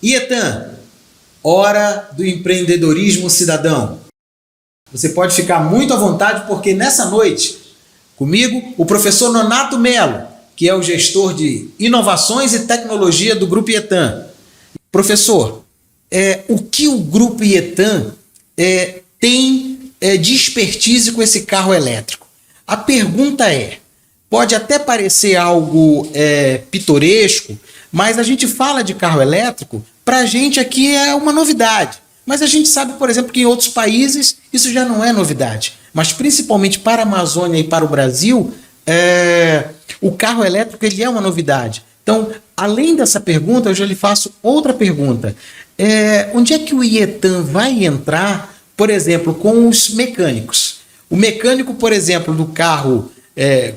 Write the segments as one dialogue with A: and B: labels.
A: Ietan, hora do empreendedorismo cidadão. Você pode ficar muito à vontade, porque nessa noite, comigo, o professor Nonato Melo, que é o gestor de inovações e tecnologia do Grupo Ietan. Professor, o que o Grupo Ietan tem de expertise com esse carro elétrico? A pergunta pode até parecer algo pitoresco, mas a gente fala de carro elétrico, para a gente aqui é uma novidade. Mas a gente sabe, por exemplo, que em outros países isso já não é novidade. Mas principalmente para a Amazônia e para o Brasil, o carro elétrico ele é uma novidade. Então, além dessa pergunta, eu já lhe faço outra pergunta. Onde é que o Ietan vai entrar, por exemplo, com os mecânicos? O mecânico, por exemplo, do carro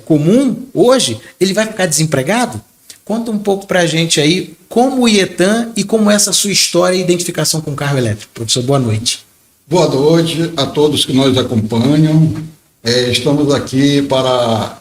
A: comum, hoje, ele vai ficar desempregado? Conta um pouco para a gente aí como o Ietan e como essa sua história e identificação com o carro elétrico. Professor, boa noite.
B: Boa noite a todos que nos acompanham. Estamos aqui para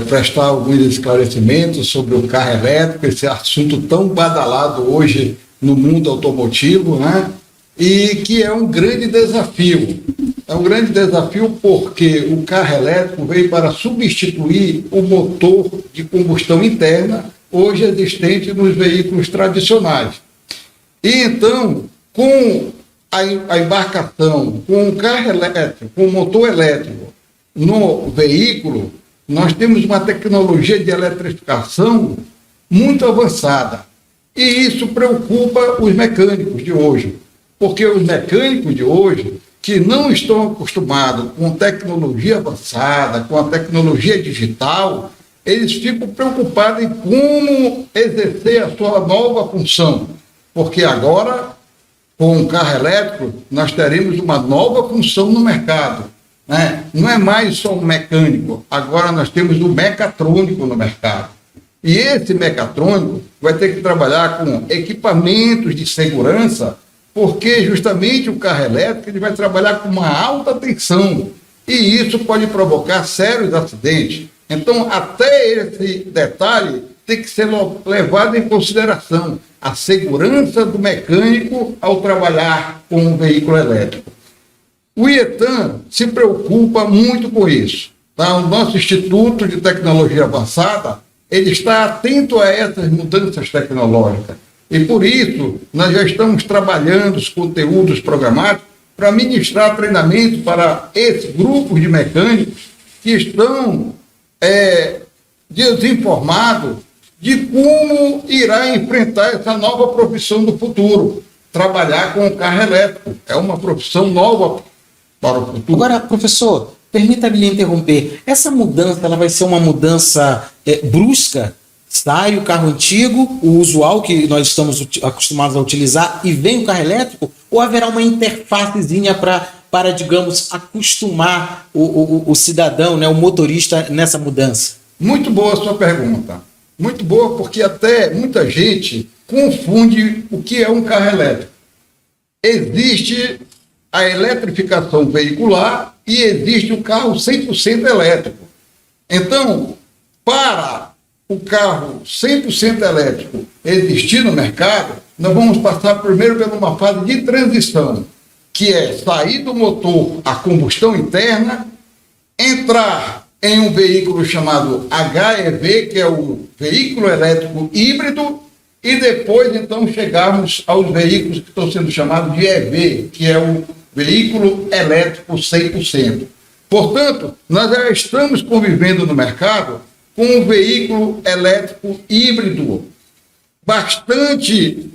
B: prestar alguns esclarecimentos sobre o carro elétrico, esse assunto tão badalado hoje no mundo automotivo, né? E que é um grande desafio. É um grande desafio porque o carro elétrico veio para substituir o motor de combustão interna hoje existente nos veículos tradicionais. E então, com a embarcação, com o carro elétrico, com o motor elétrico no veículo, nós temos uma tecnologia de eletrificação muito avançada. E isso preocupa os mecânicos de hoje, porque os mecânicos de hoje, que não estão acostumados com tecnologia avançada, com a tecnologia digital, eles ficam preocupados em como exercer a sua nova função, porque agora, com o carro elétrico, nós teremos uma nova função no mercado, né? Não é mais só um mecânico, agora nós temos um mecatrônico no mercado. E esse mecatrônico vai ter que trabalhar com equipamentos de segurança, porque justamente o carro elétrico ele vai trabalhar com uma alta tensão, e isso pode provocar sérios acidentes. Então, até esse detalhe tem que ser levado em consideração, a segurança do mecânico ao trabalhar com um veículo elétrico. O Ietan se preocupa muito com isso. Tá? O nosso Instituto de Tecnologia Avançada ele está atento a essas mudanças tecnológicas. E por isso, nós já estamos trabalhando os conteúdos programáticos para ministrar treinamento para esses grupos de mecânicos que estão desinformados de como irá enfrentar essa nova profissão do futuro. Trabalhar com o carro elétrico. É uma profissão nova para o futuro.
A: Agora, professor, permita-me lhe interromper. Essa mudança ela vai ser uma mudança brusca? Sai o carro antigo, o usual que nós estamos acostumados a utilizar, e vem o carro elétrico? Ou haverá uma interfacezinha para, digamos, acostumar o cidadão, né, o motorista nessa mudança?
B: Muito boa a sua pergunta. Muito boa, porque até muita gente confunde o que é um carro elétrico. Existe a eletrificação veicular e existe o carro 100% elétrico. Então, para o carro 100% elétrico existir no mercado, nós vamos passar primeiro por uma fase de transição, que é sair do motor a combustão interna, entrar em um veículo chamado HEV, que é o veículo elétrico híbrido, e depois, então, chegarmos aos veículos que estão sendo chamados de EV, que é o veículo elétrico 100%. Portanto, nós já estamos convivendo no mercado com um veículo elétrico híbrido bastante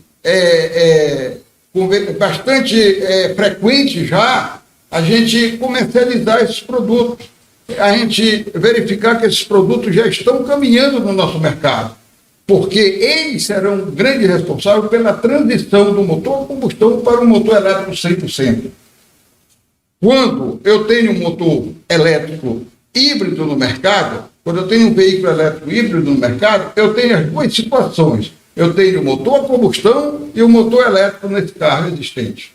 B: frequente já a gente comercializar esses produtos, a gente verificar que esses produtos já estão caminhando no nosso mercado, porque eles serão grandes responsáveis pela transição do motor a combustão para o motor elétrico 100%. Quando eu tenho um motor elétrico híbrido no mercado, quando eu tenho um veículo elétrico híbrido no mercado, eu tenho as duas situações. Eu tenho o motor a combustão e o motor elétrico nesse carro existente.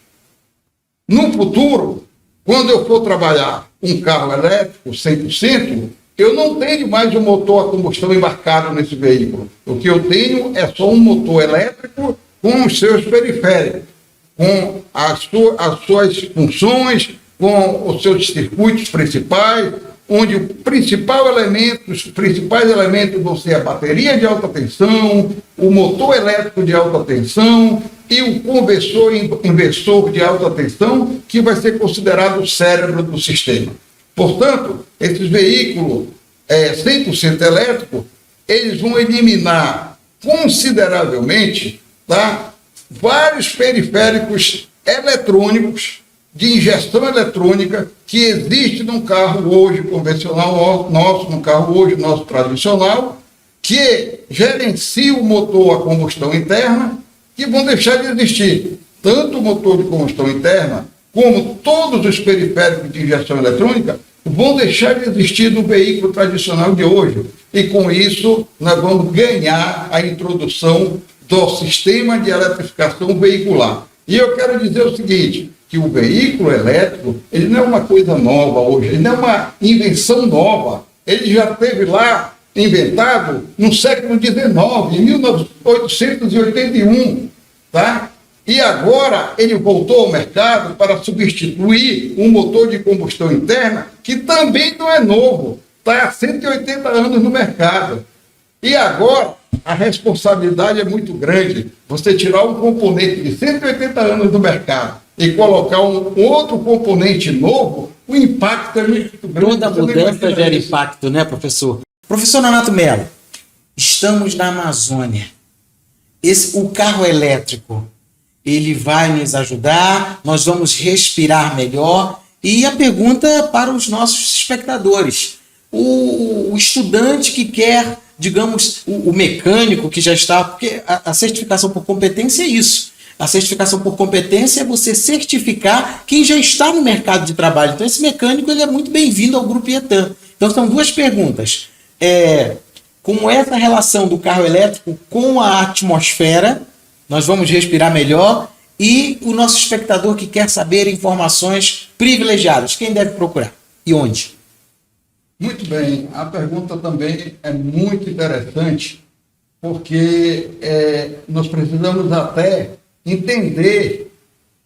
B: No futuro, quando eu for trabalhar um carro elétrico 100%, eu não tenho mais um motor a combustão embarcado nesse veículo. O que eu tenho é só um motor elétrico com os seus periféricos, com as suas funções, com os seus circuitos principais, onde os principais elementos vão ser a bateria de alta tensão, o motor elétrico de alta tensão e o conversor inversor de alta tensão, que vai ser considerado o cérebro do sistema. Portanto, esses veículos 100% elétricos, eles vão eliminar consideravelmente, tá, vários periféricos eletrônicos de injeção eletrônica que existe num carro hoje convencional nosso, num carro hoje nosso tradicional, que gerencia o motor a combustão interna, que vão deixar de existir. Tanto o motor de combustão interna, como todos os periféricos de injeção eletrônica, vão deixar de existir no veículo tradicional de hoje. E com isso, nós vamos ganhar a introdução do sistema de eletrificação veicular. E eu quero dizer o seguinte, que o veículo elétrico, ele não é uma coisa nova hoje, ele não é uma invenção nova. Ele já esteve lá inventado no século XIX, em 1881, tá? E agora ele voltou ao mercado para substituir um motor de combustão interna que também não é novo, está há 180 anos no mercado. E agora a responsabilidade é muito grande. Você tirar um componente de 180 anos do mercado e colocar um outro componente novo, o impacto é muito grande.
A: Toda mudança gera impacto, né, professor? Professor Nonato Melo, estamos na Amazônia. O carro elétrico, ele vai nos ajudar, nós vamos respirar melhor. E a pergunta para os nossos espectadores. O estudante que quer, digamos, o mecânico que já está... Porque a certificação por competência é isso. A certificação por competência é você certificar quem já está no mercado de trabalho. Então, esse mecânico ele é muito bem-vindo ao Grupo IETAM. Então, são duas perguntas. Como essa relação do carro elétrico com a atmosfera, nós vamos respirar melhor, e o nosso espectador que quer saber informações privilegiadas, quem deve procurar e onde?
B: Muito bem, a pergunta também é muito interessante, porque nós precisamos até entender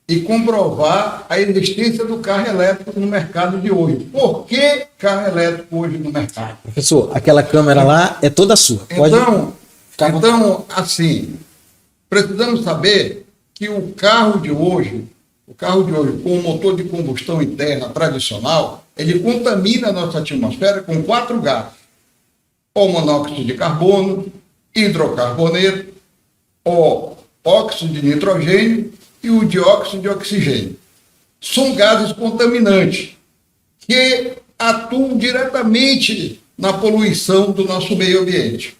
B: e comprovar a existência do carro elétrico no mercado de hoje. Por que carro elétrico hoje no mercado?
A: Professor, aquela câmera lá é toda sua.
B: Então, assim, precisamos saber que o carro de hoje, com o motor de combustão interna tradicional, ele contamina a nossa atmosfera com 4 gases: o monóxido de carbono, hidrocarboneto, o óxido de nitrogênio e o dióxido de oxigênio. São gases contaminantes que atuam diretamente na poluição do nosso meio ambiente.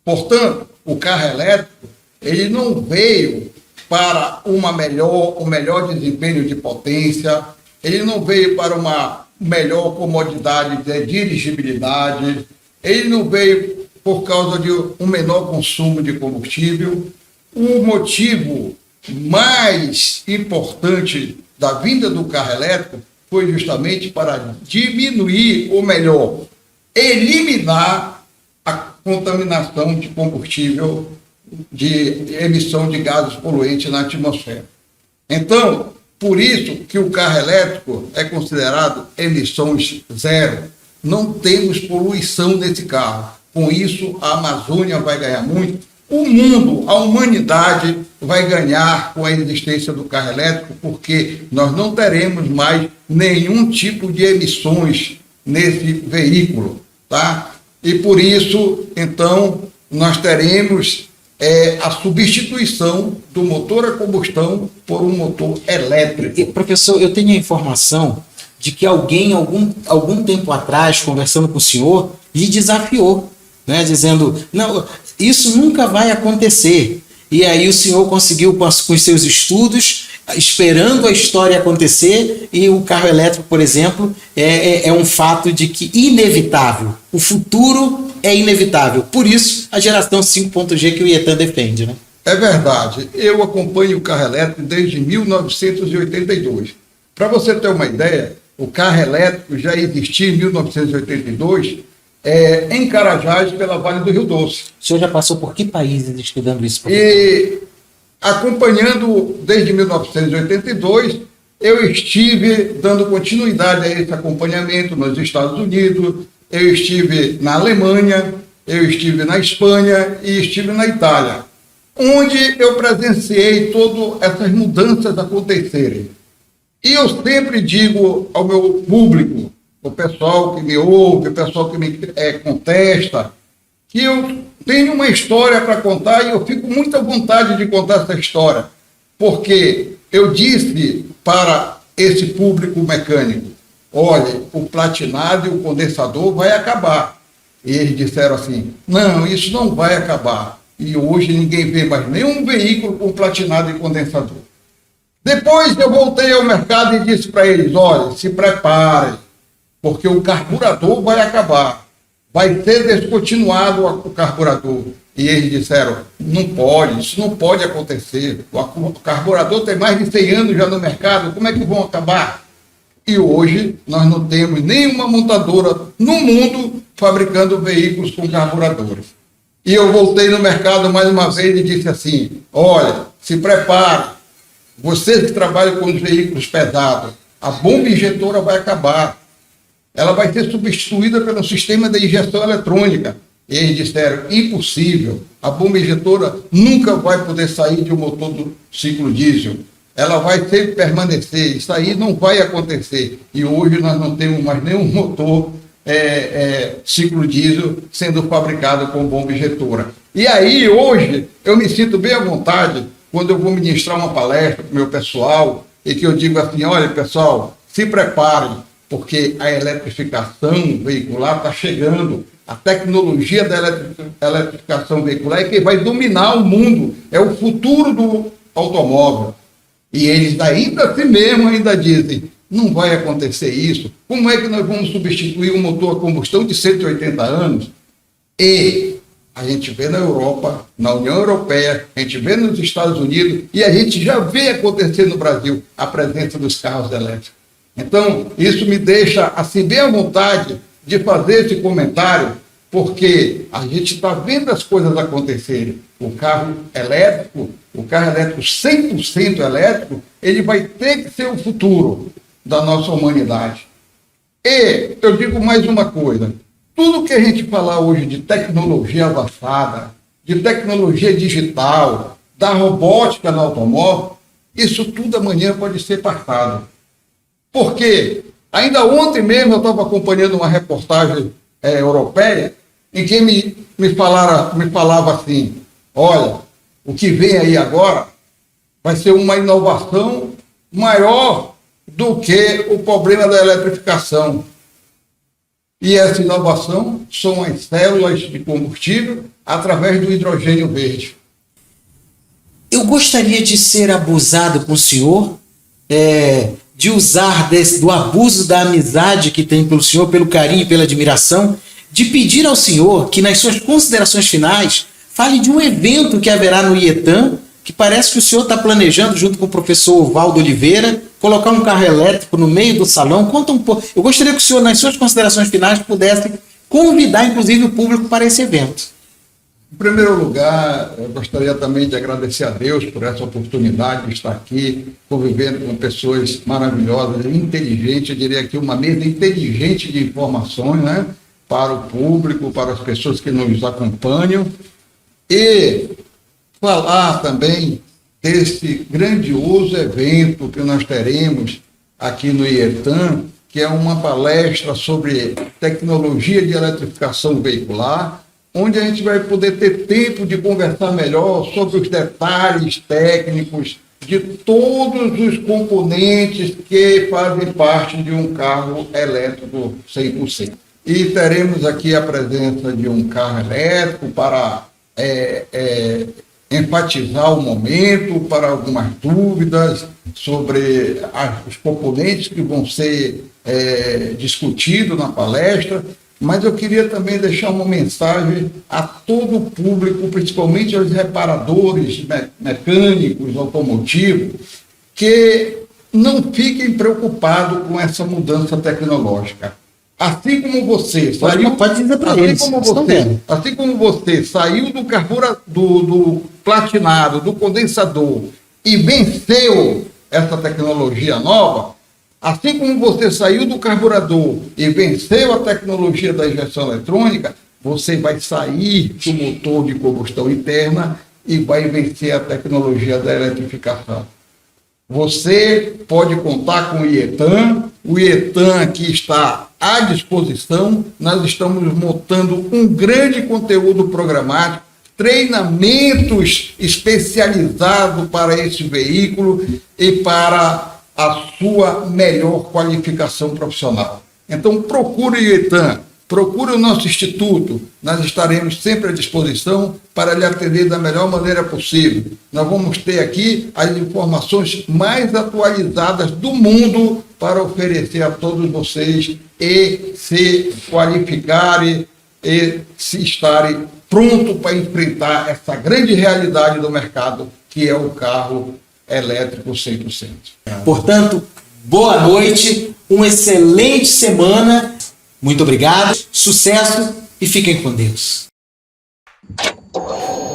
B: Portanto, o carro elétrico, ele não veio para um melhor desempenho de potência, ele não veio para uma melhor comodidade de dirigibilidade, ele não veio por causa de um menor consumo de combustível. O motivo mais importante da vinda do carro elétrico foi justamente para diminuir, ou melhor, eliminar a contaminação de combustível, de emissão de gases poluentes na atmosfera. Então, por isso que o carro elétrico é considerado emissões zero. Não temos poluição nesse carro. Com isso, a Amazônia vai ganhar muito. O mundo, a humanidade vai ganhar com a existência do carro elétrico, porque nós não teremos mais nenhum tipo de emissões nesse veículo, tá? E por isso, então, nós teremos a substituição do motor a combustão por um motor elétrico.
A: E, professor, eu tenho a informação de que alguém, algum tempo atrás, conversando com o senhor, lhe desafiou, né, dizendo, não, isso nunca vai acontecer. E aí o senhor conseguiu, com os seus estudos, esperando a história acontecer, e o carro elétrico, por exemplo, é um fato de que inevitável. O futuro é inevitável. Por isso, a geração 5.G que o IETAM defende, né?
B: É verdade. Eu acompanho o carro elétrico desde 1982. Para você ter uma ideia, o carro elétrico já existia em 1982, em Carajás, pela Vale do Rio Doce.
A: O senhor já passou por que países estudando isso?
B: E acompanhando desde 1982, eu estive dando continuidade a esse acompanhamento nos Estados Unidos, eu estive na Alemanha, eu estive na Espanha e estive na Itália, onde eu presenciei todas essas mudanças acontecerem. E eu sempre digo ao meu público, o pessoal que me ouve, o pessoal que me contesta, que eu tenho uma história para contar e eu fico com muita vontade de contar essa história, porque eu disse para esse público mecânico, olha, o platinado e o condensador vai acabar. E eles disseram assim, não, isso não vai acabar. E hoje ninguém vê mais nenhum veículo com platinado e condensador. Depois eu voltei ao mercado e disse para eles, olha, se preparem, porque o carburador vai acabar. Vai ser descontinuado o carburador. E eles disseram, não pode, isso não pode acontecer. O carburador tem mais de 100 anos já no mercado, como é que vão acabar? E hoje nós não temos nenhuma montadora no mundo fabricando veículos com carburadores. E eu voltei no mercado mais uma vez e disse assim, olha, se prepare, vocês que trabalham com os veículos pesados, a bomba injetora vai acabar. Ela vai ser substituída pelo sistema de injeção eletrônica. E eles disseram, impossível, a bomba injetora nunca vai poder sair de um motor do ciclo diesel. Ela vai sempre permanecer, isso aí não vai acontecer. E hoje nós não temos mais nenhum motor ciclo diesel sendo fabricado com bomba injetora. E aí hoje eu me sinto bem à vontade quando eu vou ministrar uma palestra para o meu pessoal e que eu digo assim, olha pessoal, se preparem, porque a eletrificação veicular está chegando. A tecnologia da eletrificação veicular é que vai dominar o mundo, é o futuro do automóvel. E eles ainda assim mesmo ainda dizem, não vai acontecer isso. Como é que nós vamos substituir um motor a combustão de 180 anos? E a gente vê na Europa, na União Europeia, a gente vê nos Estados Unidos e a gente já vê acontecer no Brasil a presença dos carros elétricos. Então, isso me deixa assim bem à vontade de fazer esse comentário, porque a gente está vendo as coisas acontecerem. O carro elétrico 100% elétrico, ele vai ter que ser o futuro da nossa humanidade. E eu digo mais uma coisa, tudo que a gente falar hoje de tecnologia avançada, de tecnologia digital, da robótica no automóvel, isso tudo amanhã pode ser passado. Porque ainda ontem mesmo eu estava acompanhando uma reportagem europeia em que me falava assim, olha, o que vem aí agora vai ser uma inovação maior do que o problema da eletrificação. E essa inovação são as células de combustível através do hidrogênio verde.
A: Eu gostaria de ser abusado com o senhor, de usar do abuso da amizade que tem pelo senhor, pelo carinho e pela admiração, de pedir ao senhor que nas suas considerações finais fale de um evento que haverá no IETAM, que parece que o senhor está planejando, junto com o professor Valdo Oliveira, colocar um carro elétrico no meio do salão. Conta um pouco. Eu gostaria que o senhor, nas suas considerações finais, pudesse convidar, inclusive, o público para esse evento.
B: Em primeiro lugar, eu gostaria também de agradecer a Deus por essa oportunidade de estar aqui, convivendo com pessoas maravilhosas, inteligentes, eu diria aqui uma mesa inteligente de informações, né, para o público, para as pessoas que nos acompanham, e falar também desse grandioso evento que nós teremos aqui no IETAM, que é uma palestra sobre tecnologia de eletrificação veicular, onde a gente vai poder ter tempo de conversar melhor sobre os detalhes técnicos de todos os componentes que fazem parte de um carro elétrico 100%. E teremos aqui a presença de um carro elétrico para enfatizar o momento, para algumas dúvidas sobre os componentes que vão ser discutidos na palestra. Mas eu queria também deixar uma mensagem a todo o público, principalmente aos reparadores mecânicos, automotivos, que não fiquem preocupados com essa mudança tecnológica. Assim como você
A: pode dizer para eles.
B: Assim como você saiu do do platinado, do condensador e venceu essa tecnologia nova, assim como você saiu do carburador e venceu a tecnologia da injeção eletrônica, você vai sair do motor de combustão interna e vai vencer a tecnologia da eletrificação. Você pode contar com o IETAM aqui está à disposição. Nós estamos montando um grande conteúdo programático, treinamentos especializados para esse veículo e para a sua melhor qualificação profissional. Então, procure o IETAM, procure o nosso instituto, nós estaremos sempre à disposição para lhe atender da melhor maneira possível. Nós vamos ter aqui as informações mais atualizadas do mundo para oferecer a todos vocês e se qualificarem e se estarem prontos para enfrentar essa grande realidade do mercado, que é o carro elétrico 100%.
A: Portanto, boa noite, uma excelente semana. Muito obrigado, sucesso e fiquem com Deus.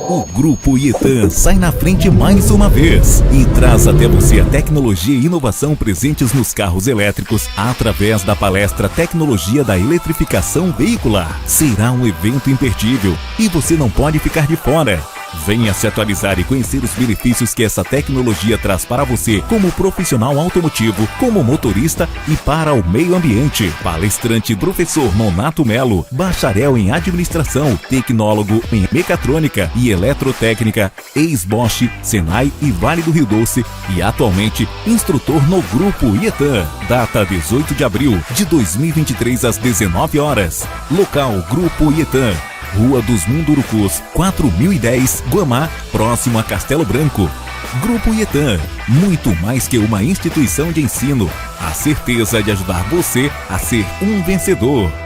C: O Grupo IETAM sai na frente mais uma vez e traz até você a tecnologia e inovação presentes nos carros elétricos através da palestra Tecnologia da Eletrificação Veicular. Será um evento imperdível e você não pode ficar de fora. Venha se atualizar e conhecer os benefícios que essa tecnologia traz para você como profissional automotivo, como motorista e para o meio ambiente. Palestrante professor Nonato Melo, bacharel em administração, tecnólogo em mecatrônica e eletrotécnica, ex-Bosch, Senai e Vale do Rio Doce e atualmente instrutor no Grupo IETAM. Data 18 de abril de 2023 às 19 horas. Local Grupo IETAM. Rua dos Mundurucus, 4010, Guamá, próximo a Castelo Branco. Grupo IETAM, muito mais que uma instituição de ensino. A certeza de ajudar você a ser um vencedor.